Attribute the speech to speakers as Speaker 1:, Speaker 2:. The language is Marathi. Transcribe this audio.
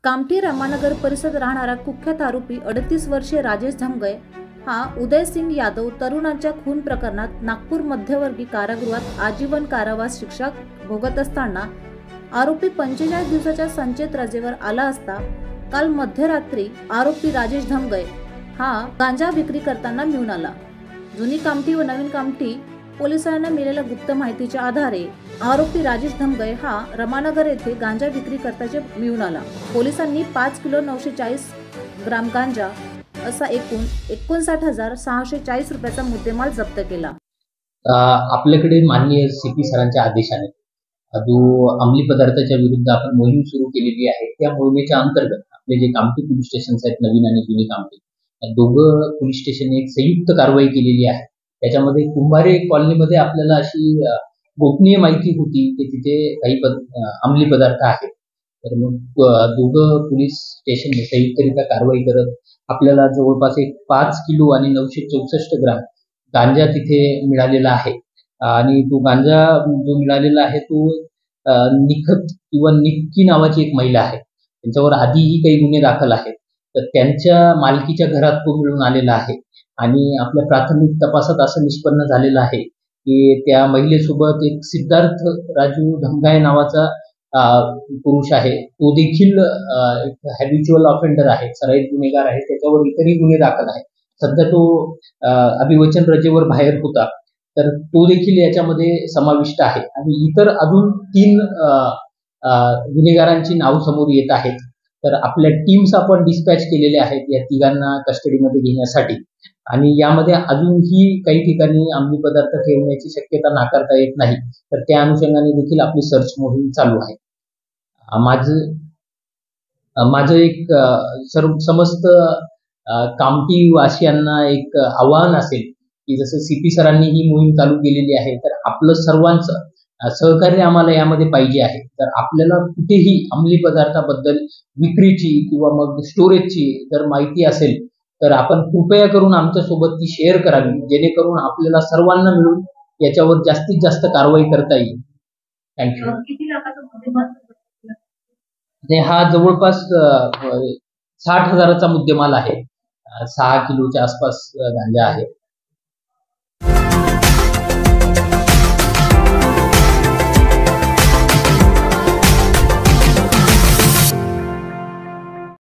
Speaker 1: कामठी रामानगर परिसरात राहणारा कुख्यात आरोपी 38 वर्षीय राजेश धमगय हा उदय सिंग यादव तरुणांच्या खून प्रकरणात नागपूर मध्यवर्गीय कारागृहात आजीवन कारावास शिक्षा भोगत असताना आरोपी 45 दिवसाच्या संचेत रजेवर आला असता काल मध्यरात्री आरोपी राजेश धमगय हा गांजा विक्री करताना मिळून आला। जुनी कामठी व नवीन कामठी पोलिसांना मिळालेल्या गुप्त माहितीच्या आधारे आरोपी राजेश धमगय हा रमानगर येथे गांजा विक्री करताचे मिळून आला। पोलिसांनी 5 किलो 940 ग्राम गांजा असा एकूण 59,640 रुपयाचा मुद्देमाल जप्त केला।
Speaker 2: आपल्याकडे माननीय सीपी सरांच्या आदेशाने जो अंमली पदार्थाच्या विरुद्ध आपण मोहीम सुरू केलेली आहे, त्या मोहिमेच्या अंतर्गत आपले जे कामठी पोलीस स्टेशन आहेत, नवीन आणि जुनी कामठी, या दोघं पोलीस स्टेशनने एक संयुक्त कारवाई केलेली आहे। त्याच्यामध्ये कुंभारे कॉलनीमध्ये आपल्याला अशी गोपनीय माहिती होती की तिथे काही अंमली पदार्थ आहेत। तर मग दोघं पोलीस स्टेशनने संयुक्तरित्या कारवाई करत आपल्याला जवळपास एक 5 किलो आणि 964 ग्राम गांजा तिथे मिळालेला आहे। आणि तो गांजा जो मिळालेला आहे तो निखत किंवा निक्की नावाची एक महिला आहे, त्यांच्यावर आधीही काही गुन्हे दाखल आहेत। तर त्यांच्या मालकीच्या घरात तो मिळून आलेला आहे आणि आपल्या प्राथमिक तपासात असं निष्पन्न झालेलं आहे की त्या महिलेसोबत एक सिद्धार्थ राजू धमगाय नावाचा पुरुष आहे, तो देखील एक हॅबिच्युअल ऑफेंडर आहे, सराईत गुन्हेगार आहे, त्याच्यावर इतरही गुन्हे दाखल आहेत। सध्या तो अभिवचन रजेवर बाहेर होता, तर तो देखील याच्यामध्ये समाविष्ट आहे आणि इतर अजून 3 गुन्हेगारांची नाव समोर येत आहेत। तर आपल्या टीम्स आपण डिस्पॅच केलेल्या आहेत या तिघांना कस्टडीमध्ये घेण्यासाठी आणि यामध्ये अजूनही काही ठिकाणी अंमली पदार्थ ठेवण्याची शक्यता नाकारता येत नाही, तर त्या अनुषंगाने देखील आपली सर्च मोहीम चालू आहे। माझं एक समस्त कामठी वासियांना एक आवाहन असेल की जसं सीपी सरांनी ही मोहीम चालू केलेली आहे, तर आपलं सर्वांचं सहकार्य आम्हाला यामध्ये पाहिजे आहे। तर आपल्याला कुठेही अंमली पदार्थाबद्दल विक्रीची किंवा मग स्टोरेजची जर माहिती असेल तर आपण कृपया करून आमच्या सोबत ती शेअर करावी, जेणेकरून आपल्याला सर्वांना मिळून याच्यावर जास्तीत जास्त कारवाई करता येईल। थँक्यू। हा जवळपास 60,000चा मुद्देमाल आहे, 6 किलोच्या आसपास गांजा आहे।